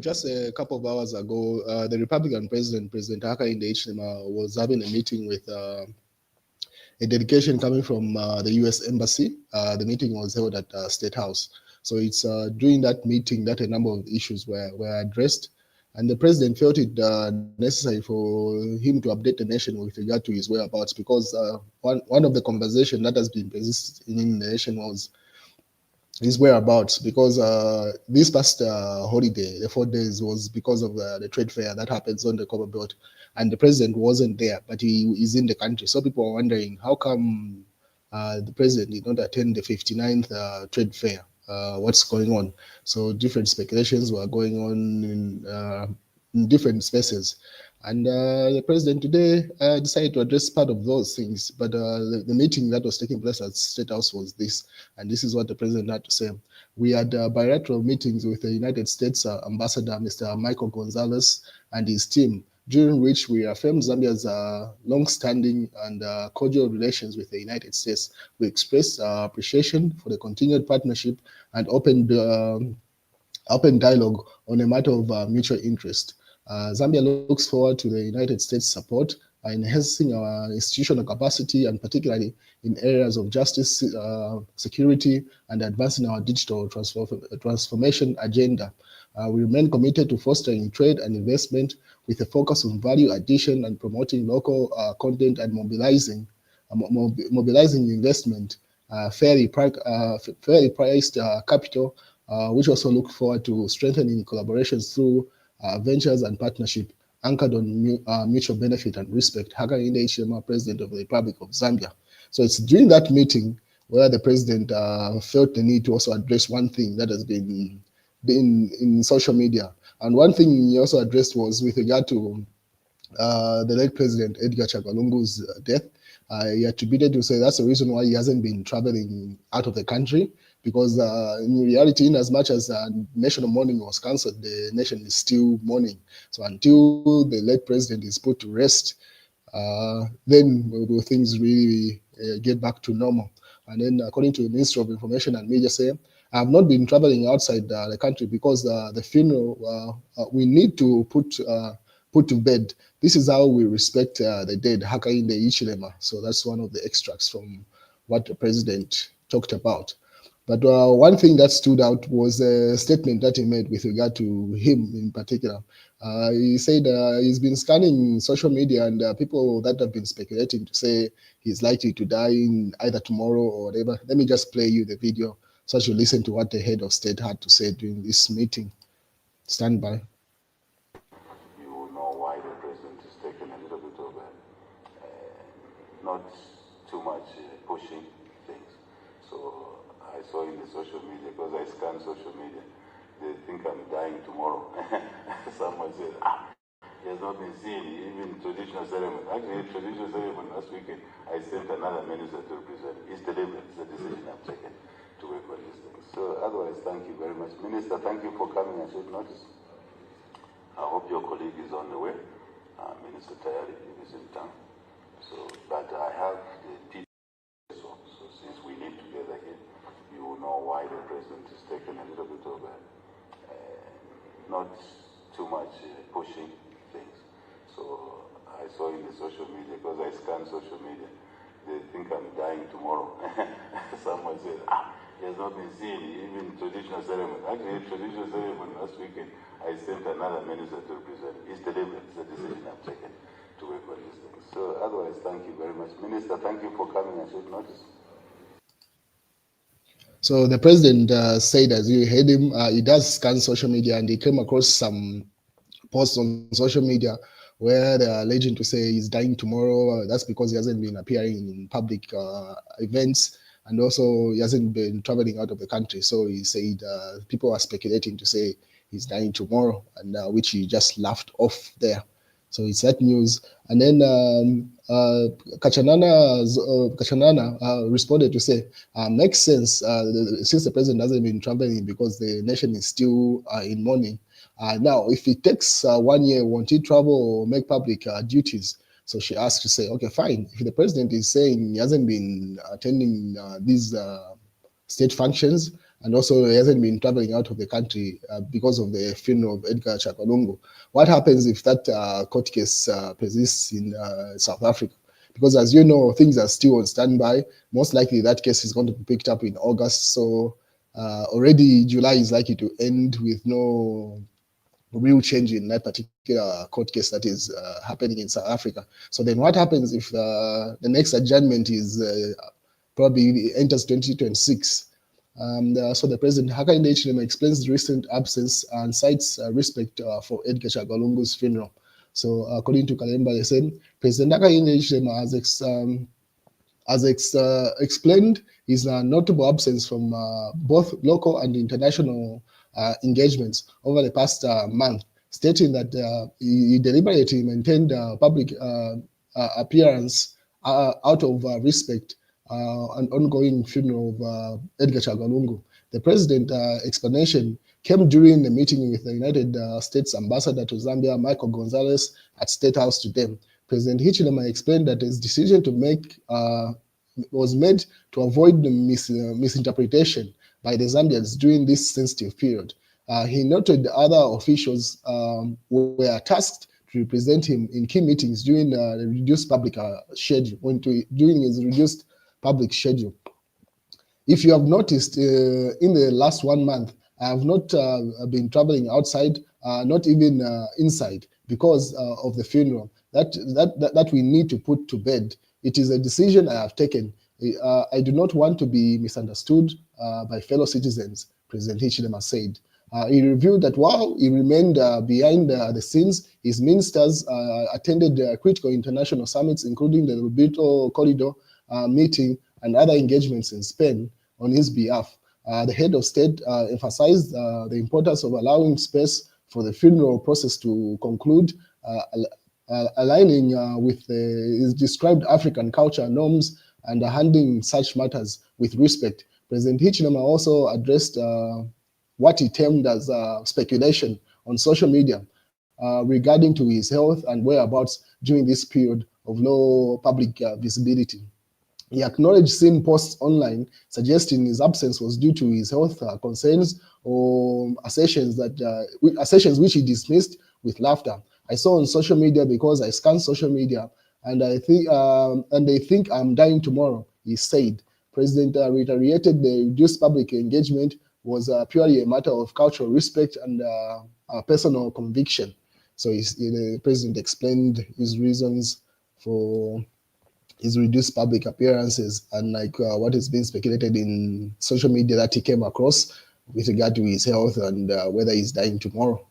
just a couple of hours ago, the Republican president, President Hakainde Hichilema, was having a meeting with a delegation coming from the US Embassy. The meeting was held at State House. So it's during that meeting that a number of issues were addressed. And the president felt it necessary for him to update the nation with regard to his whereabouts, because one of the conversation that has been persisting in the nation was his whereabouts, because this past holiday, the 4 days, was because of the trade fair that happens on the Copper Belt, and the president wasn't there, but he is in the country. So people are wondering, how come the president did not attend the 59th trade fair? What's going on? So different speculations were going on in different spaces. And the president today decided to address part of those things. But the meeting that was taking place at State House was this, and this is what the president had to say. We had bilateral meetings with the United States Ambassador, Mr. Michael Gonzalez, and his team, during which we affirmed Zambia's long-standing and cordial relations with the United States. We expressed appreciation for the continued partnership and open dialogue on a matter of mutual interest. Zambia looks forward to the United States' support enhancing our institutional capacity, and particularly in areas of justice, security, and advancing our digital transformation agenda. We remain committed to fostering trade and investment with a focus on value addition and promoting local content and mobilizing investment, fairly priced capital, which also look forward to strengthening collaborations through ventures and partnership anchored on mutual benefit and respect. Hakainde Hichilema, President of the Republic of Zambia. So it's during that meeting where the president felt the need to also address one thing that has been in social media. And one thing he also addressed was with regard to the late President Edgar Chagalungu's death. He attributed to say that's the reason why he hasn't been traveling out of the country, because in reality, in as much as national mourning was cancelled, the nation is still mourning. So until the late president is put to rest, then will things really get back to normal. And then according to the Ministry of Information and Media, say, I have not been traveling outside the country because the funeral, we need to put to bed. This is how we respect the dead, Hakainde Hichilema. So that's one of the extracts from what the president talked about. But one thing that stood out was a statement that he made with regard to him in particular. He said he's been scanning social media, and people that have been speculating to say he's likely to die in either tomorrow or whatever. Let me just play you the video so that you listen to what the head of state had to say during this meeting. Stand by. You will know why the president is taking a little bit of not too much pushing things. So I saw in the social media, because I scan social media, they think I'm dying tomorrow. Someone said, he has not been seen, even traditional ceremony. Actually, traditional ceremony last weekend, I sent another minister to represent. It's delivered. It's a decision I've taken to work on these things. So otherwise, thank you very much. Minister, thank you for coming at short notice. I hope your colleague is on the way. Minister Tayari is in town. So, but I have the people, so since we live together here, you will know why the president is taking a little bit of not too much pushing things. So I saw in the social media, because I scan social media, they think I'm dying tomorrow. Someone said, he has not been seen, even traditional ceremony. Actually, traditional ceremony last weekend, I sent another minister to represent. It's delivered. It's a decision I've taken to work on these things. So otherwise, thank you very much. Minister, thank you for coming at short notice. So the president said, as you heard him, he does scan social media, and he came across some posts on social media where they're alleging to say he's dying tomorrow. That's because he hasn't been appearing in public events, and also he hasn't been traveling out of the country. So he said people are speculating to say he's dying tomorrow, and which he just laughed off there. So it's that news. And then Kachanana responded to say, makes sense since the president hasn't been traveling because the nation is still in mourning. Now, if it takes 1 year, won't he travel or make public duties? So she asked to say, okay, fine. If the president is saying he hasn't been attending these state functions, and also he hasn't been traveling out of the country because of the funeral of Edgar Chagwa. What happens if that court case persists in South Africa? Because as you know, things are still on standby. Most likely that case is going to be picked up in August. So already July is likely to end with no real change in that particular court case that is happening in South Africa. So then what happens if the next adjournment is probably enters 2026? So the president, Hakainde Hichilema, explains the recent absence and cites respect for Edgar Chagwa funeral. So according to Kalemba, they said, President Hakainde Hichilema has explained his notable absence from both local and international engagements over the past month, stating that he deliberately maintained public appearance out of respect and ongoing funeral of Edgar Chagwa. The president's explanation came during the meeting with the United States Ambassador to Zambia, Michael Gonzalez, at State House today. President Hichilema explained that his decision to make was made to avoid the misinterpretation by the Zambians during this sensitive period. He noted other officials were tasked to represent him in key meetings during the reduced public schedule. During his reduced public schedule. If you have noticed, in the last 1 month, I have not been traveling outside, not even inside, because of the funeral that we need to put to bed. It is a decision I have taken. I do not want to be misunderstood by fellow citizens, President Hichilema said. He revealed that while he remained behind the scenes, his ministers attended critical international summits, including the Lobito Corridor meeting and other engagements in Spain on his behalf. The head of state emphasized the importance of allowing space for the funeral process to conclude, aligning with his described African culture norms and handling such matters with respect. President Hichilema also addressed what he termed as speculation on social media regarding to his health and whereabouts during this period of low public visibility. He acknowledged seeing posts online suggesting his absence was due to his health concerns or assertions which he dismissed with laughter. I saw on social media because I scan social media, and they think I'm dying tomorrow, he said. President reiterated the reduced public engagement was purely a matter of cultural respect and personal conviction. So the president explained his reasons for his reduced public appearances and what is being speculated in social media that he came across with regard to his health and whether he's dying tomorrow.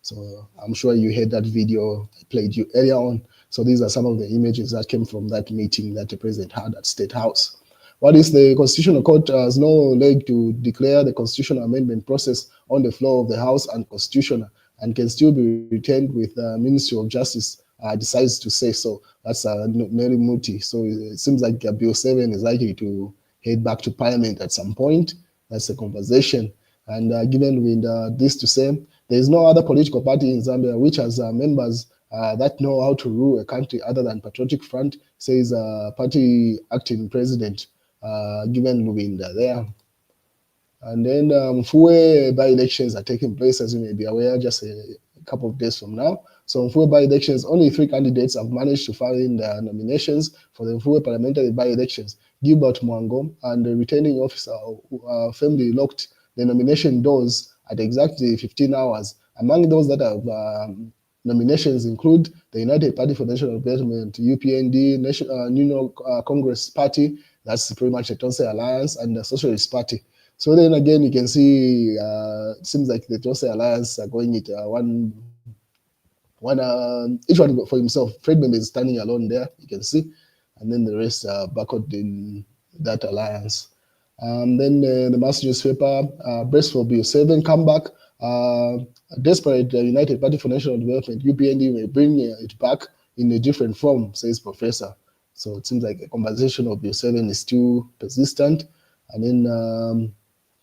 So I'm sure you heard that video I played you earlier on. So these are some of the images that came from that meeting that the president had at State House. What is the Constitutional Court has no leg to declare the constitutional amendment process on the floor of the House unconstitutional and can still be retained with the Ministry of Justice decides to say so. That's Nelly Muti. So it seems like Bill 7 is likely to head back to Parliament at some point. That's a conversation. And given with this to say, there is no other political party in Zambia which has members that know how to rule a country other than Patriotic Front, says party acting president, given Lubinda there. And then Mfue by-elections are taking place, as you may be aware, just a couple of days from now. So Mfue by-elections, only 3 candidates have managed to file in their nominations for the Mfue parliamentary by-elections. Gilbert Mwango and the returning officer firmly locked the nomination doors at exactly 15 hours. Among those that have nominations include the United Party for National Development, UPND, National Congress Party, that's pretty much the Tonse Alliance, and the Socialist Party. So then again, you can see it seems like the Tonse Alliance are going it each one for himself. Friedman is standing alone there, you can see, and then the rest are backward in that alliance. Then the mass newspaper, Brace for Bill 7, comeback. Desperate United Party for National Development, UPND, may bring it back in a different form, says Professor. So it seems like a conversation of Bill 7 is still persistent. And then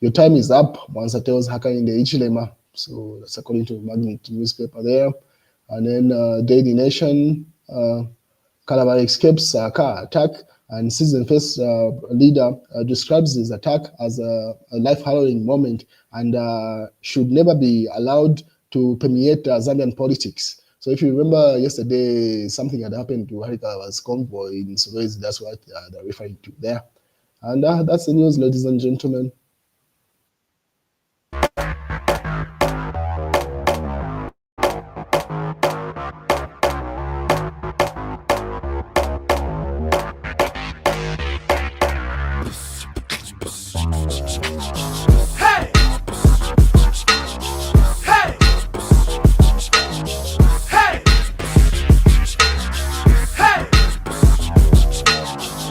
your time is up, once it tells Hakainde Hichilema. So that's according to the Magnet newspaper there. And then Daily Nation, Calabar escapes car attack And Citizen First leader describes this attack as a life-harrowing moment and should never be allowed to permeate Zambian politics. So if you remember yesterday, something had happened to Harikawa's convoy in Solwezi. That's what they're referring to there. And that's the news, ladies and gentlemen.